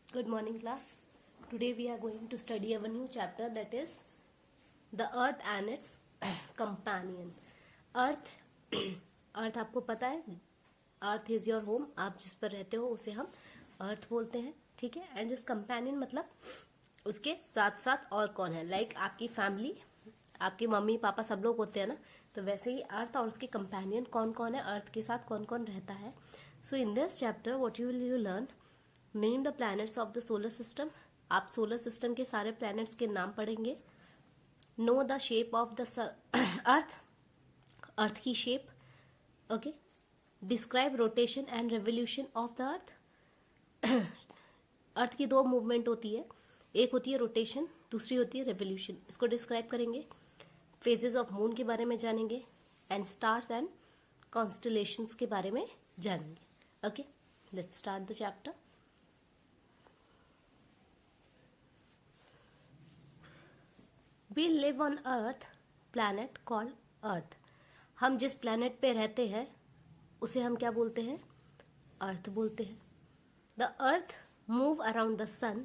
Good morning, class. Today we are going to study our new chapter, that is the Earth and its companion. Earth अर्थ आपको पता है, earth is your home. आप जिस पर रहते हो उसे हम अर्थ बोलते हैं, ठीक है. एंड इस कंपेनियन मतलब उसके साथ साथ और कौन है, लाइक आपकी फैमिली, आपके मम्मी पापा सब लोग होते हैं ना, तो वैसे ही अर्थ और उसके कंपेनियन कौन कौन है, अर्थ के साथ कौन कौन रहता है. So in this chapter what you learn, name the planets of the solar system. आप सोलर सिस्टम के सारे प्लैनेट्स के नाम पढ़ेंगे. Know the shape of the earth, earth की shape. Okay. Describe rotation and revolution of the earth. Earth की दो movement होती है, एक होती है रोटेशन, दूसरी होती है रेवोल्यूशन. इसको डिस्क्राइब करेंगे. फेजेस ऑफ मून के बारे में जानेंगे एंड स्टार्स एंड कॉन्स्टलेशंस के बारे में जानेंगे. Okay, let's start the chapter. We live on Earth, planet called Earth. हम जिस प्लैनेट पे रहते हैं उसे हम क्या बोलते हैं, अर्थ बोलते हैं. The earth move around the sun.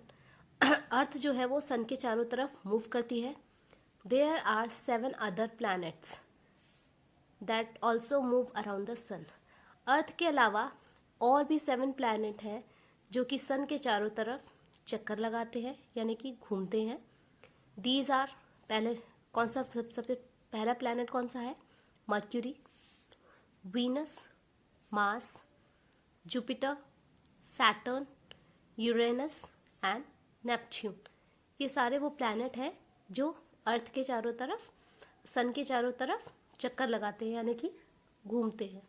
Earth जो है वो सन के चारों तरफ मूव करती है. There are 7 other planets that also move around the sun. Earth के अलावा और भी 7 प्लैनेट हैं जो कि सन के चारों तरफ चक्कर लगाते हैं, यानी कि घूमते हैं. दीज आर, पहले कौन सा सबसे पहला प्लैनेट कौन सा है, mercury, Venus, Mars, Jupiter, Saturn, Uranus and Neptune. ये सारे वो प्लैनेट हैं जो अर्थ के चारों तरफ, सन के चारों तरफ चक्कर लगाते हैं, यानी कि घूमते हैं.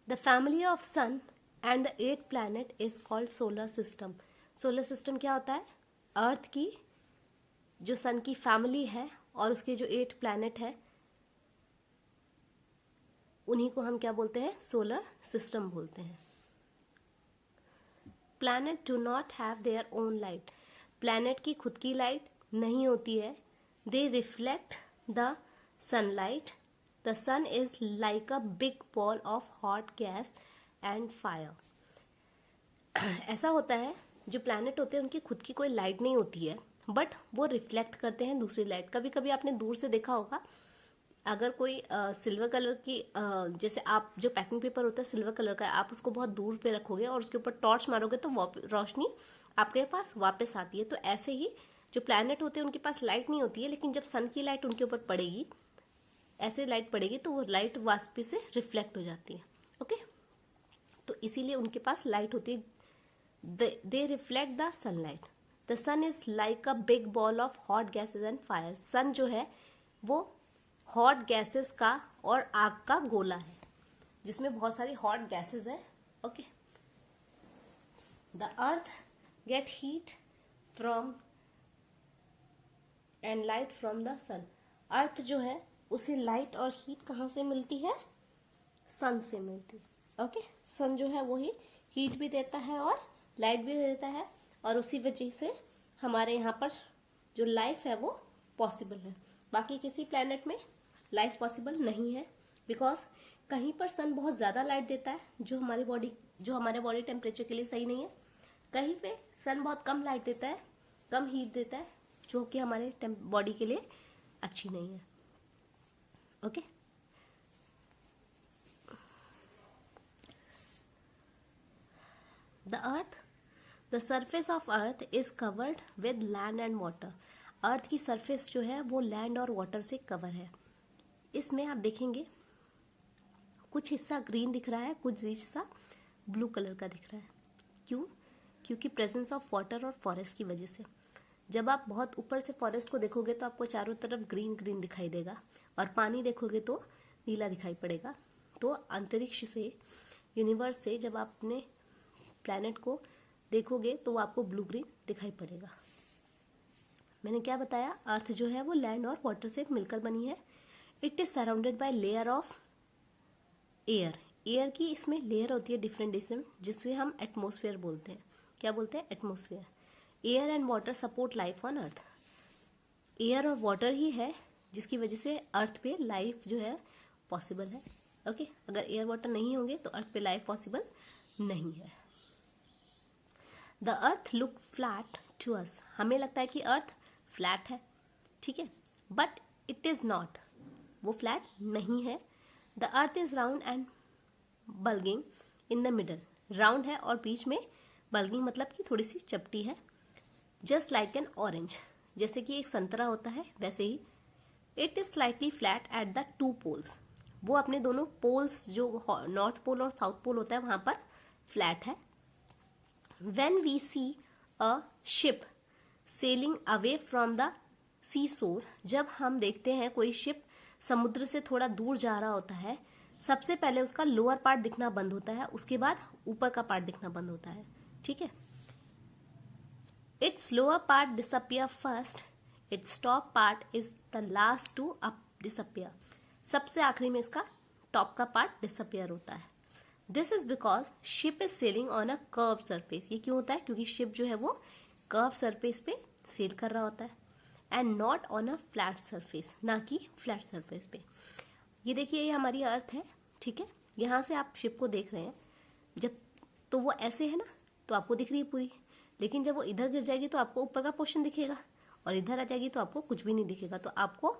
The family of sun and the 8 planet is called solar system. Solar system क्या होता है, अर्थ की जो सन की फैमिली है और उसके जो 8 प्लैनेट है उन्हीं को हम क्या बोलते हैं, सोलर सिस्टम बोलते हैं. Planet do not have their own light. Planet की खुद की लाइट नहीं होती है. They reflect the sunlight. The sun is like a big ball of hot gas and fire. ऐसा होता है, जो प्लैनेट होते हैं उनकी खुद की कोई लाइट नहीं होती है, बट वो रिफ्लेक्ट करते हैं दूसरी लाइट. कभी कभी आपने दूर से देखा होगा, अगर कोई सिल्वर कलर की जैसे आप जो पैकिंग पेपर होता है सिल्वर कलर का, आप उसको बहुत दूर पे रखोगे और उसके ऊपर टॉर्च मारोगे तो रोशनी आपके पास वापस आती है. तो ऐसे ही जो प्लैनेट होते हैं उनके पास लाइट नहीं होती है, लेकिन जब सन की लाइट उनके ऊपर पड़ेगी, ऐसे लाइट पड़ेगी तो वो लाइट वापस से रिफ्लेक्ट हो जाती है. ओके, तो इसीलिए उनके पास लाइट होती है. They reflect the sunlight. The sun is like a big ball of hot gases and fire. Sun जो है वो हॉट गैसेस का और आग का गोला है, जिसमें बहुत सारी हॉट गैसेस है. Okay. The earth get heat from and light from the sun. Earth जो है उसे लाइट और हीट कहाँ से मिलती है, सन से मिलती है. ओके, सन जो है वही हीट भी देता है और लाइट भी देता है, और उसी वजह से हमारे यहाँ पर जो लाइफ है वो पॉसिबल है. बाकी किसी प्लैनेट में लाइफ पॉसिबल नहीं है, बिकॉज कहीं पर सन बहुत ज़्यादा लाइट देता है जो हमारे बॉडी टेम्परेचर के लिए सही नहीं है. कहीं पे सन बहुत कम लाइट देता है, कम हीट देता है, जो कि हमारे बॉडी के लिए अच्छी नहीं है. Okay. The earth, the surface of earth is covered with land and water. Earth की सरफेस जो है वो लैंड और वाटर से कवर है. इसमें आप देखेंगे कुछ हिस्सा ग्रीन दिख रहा है, कुछ हिस्सा ब्लू कलर का दिख रहा है. क्यों? क्योंकि प्रेजेंस ऑफ वाटर और फॉरेस्ट की वजह से. जब आप बहुत ऊपर से फॉरेस्ट को देखोगे तो आपको चारों तरफ ग्रीन ग्रीन दिखाई देगा, और पानी देखोगे तो नीला दिखाई पड़ेगा. तो अंतरिक्ष से, यूनिवर्स से जब आप अपने प्लैनेट को देखोगे तो आपको ब्लू ग्रीन दिखाई पड़ेगा. मैंने क्या बताया, अर्थ जो है वो लैंड और वाटर से मिलकर बनी है. It is surrounded by layer of air. Air की इसमें लेयर होती है डिफरेंट, जिसमें हम एटमॉस्फेयर बोलते हैं. क्या बोलते हैं, atmosphere. Air and water support life on earth. Air और वाटर ही है जिसकी वजह से अर्थ पे लाइफ जो है पॉसिबल है. अगर एयर वाटर नहीं होंगे तो अर्थ पे लाइफ पॉसिबल नहीं है. The earth look flat to us, हमें लगता है कि अर्थ फ्लैट है, ठीक है, बट इट इज नॉट, वो फ्लैट नहीं है. The earth is round and bulging in the middle, round है और बीच में बल्गिंग मतलब कि थोड़ी सी चपटी है. जस्ट लाइक एन ऑरेंज, जैसे कि एक संतरा होता है वैसे ही. It is slightly flat at the two poles, वो अपने दोनों पोल्स जो नॉर्थ पोल और साउथ पोल होता है वहां पर फ्लैट है. When we see a ship sailing away from the seashore, जब हम देखते हैं कोई शिप समुद्र से थोड़ा दूर जा रहा होता है, सबसे पहले उसका लोअर पार्ट दिखना बंद होता है, उसके बाद ऊपर का पार्ट दिखना बंद होता है, ठीक है. Its lower part disappear first, its top part is the last to up disappear, सबसे आखिरी में इसका टॉप का पार्ट डिसअपियर होता है. This is because ship is selling on a curve surface, ये क्यों होता है, क्योंकि शिप जो है वो कर्व सरफेस पे सेल कर रहा होता है, and not on a flat surface, ना कि फ्लैट सरफेस पे. ये देखिए ये हमारी अर्थ है, ठीक है, यहाँ से आप शिप को देख रहे हैं, जब तो वो ऐसे है ना, तो आपको दिख रही है पूरी, लेकिन जब वो इधर गिर जाएगी तो आपको ऊपर का पोर्शन दिखेगा, और इधर आ जाएगी तो आपको कुछ भी नहीं दिखेगा. तो आपको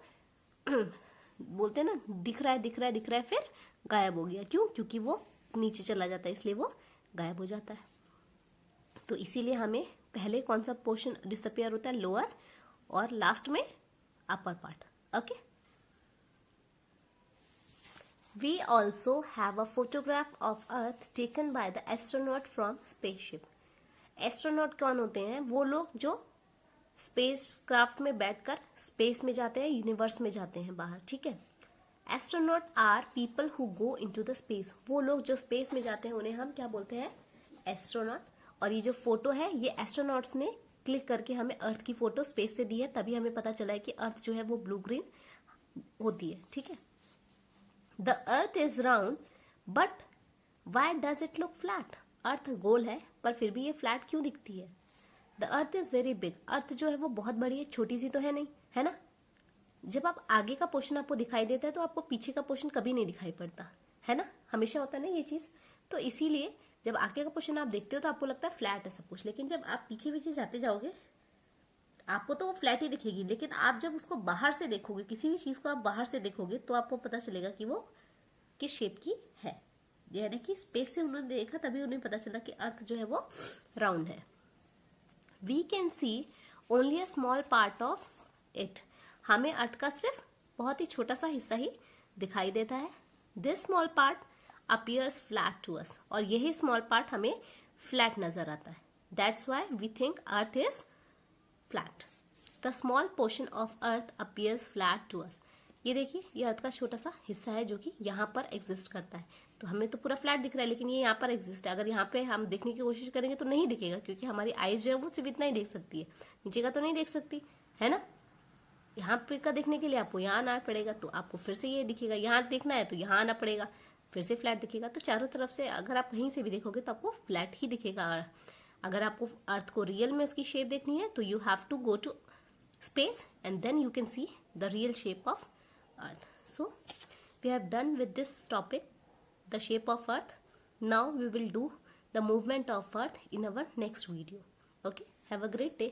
बोलते हैं ना दिख रहा है दिख रहा है दिख रहा है, फिर गायब हो गया. क्यों, क्योंकि वो नीचे चला जाता है, इसलिए वो गायब हो जाता है. तो इसीलिए हमें पहले कौन सा पोर्शन डिसअपियर होता है, लोअर, और लास्ट में upper part. Okay. We also have a photograph of earth taken by the astronaut from spaceship. Astronaut कौन होते हैं, वो लोग जो स्पेस क्राफ्ट में बैठकर स्पेस में जाते हैं, यूनिवर्स में जाते हैं बाहर, ठीक है. Astronaut are people who go into the space, वो लोग जो स्पेस में जाते हैं उन्हें हम क्या बोलते हैं, एस्ट्रोनॉट. और ये जो फोटो है ये एस्ट्रोनॉट्स ने क्लिक करके हमें अर्थ की फोटो स्पेस से दी है, तभी हमें पता चला है कि अर्थ जो है वो ब्लू ग्रीन होती है, ठीक है. The earth is round but why does it look flat, earth गोल है पर फिर भी ये फ्लैट क्यों दिखती है. The earth is very big, earth जो है वो बहुत बड़ी है, छोटी सी तो है नहीं, है ना. जब आप आगे का पोर्शन आपको दिखाई देता है तो आपको पीछे का पोर्शन कभी नहीं दिखाई पड़ता, है ना, हमेशा होता है ना ये चीज. तो इसीलिए जब आगे का पोर्शन आप देखते हो तो आपको लगता है फ्लैट है सब कुछ, लेकिन जब आप पीछे पीछे जाते जाओगे आपको तो वो फ्लैट ही दिखेगी, लेकिन आप जब उसको बाहर से देखोगे, किसी भी चीज को आप बाहर से देखोगे तो आपको पता चलेगा कि वो किस शेप की है. यानी कि स्पेस से उन्होंने देखा तभी उन्हें पता चला कि अर्थ जो है वो राउंड है. We can see only a small part of it, हमें अर्थ का सिर्फ बहुत ही छोटा सा हिस्सा ही दिखाई देता है. This small part appears flat to us, और यही स्मॉल पार्ट हमें फ्लैट नजर आता है. That's why we think earth is flat. The small portion of earth appears flat to us, ये देखिए ये अर्थ का छोटा सा हिस्सा है जो कि यहाँ पर एग्जिस्ट करता है. तो हमें तो पूरा फ्लैट दिख रहा है, लेकिन ये यहाँ पर एग्जिस्ट है. अगर यहाँ पे हम देखने की कोशिश करेंगे तो नहीं दिखेगा, क्योंकि हमारी आईज जो है वो सिर्फ इतना ही देख सकती है, नीचे का तो नहीं देख सकती, है ना. यहाँ पे का देखने के लिए आपको यहाँ आना पड़ेगा, तो आपको फिर से ये दिखेगा. यहाँ देखना है तो यहाँ आना पड़ेगा, फिर से फ्लैट दिखेगा. तो चारों तरफ से अगर आप कहीं से भी देखोगे तो आपको फ्लैट ही दिखेगा. अगर आपको अर्थ को रियल में इसकी शेप देखनी है तो you have to go to space and then you can see the real shape of earth. So we have done with this topic, the shape of earth. Now we will do the movement of earth in our next video. Okay, have a great day.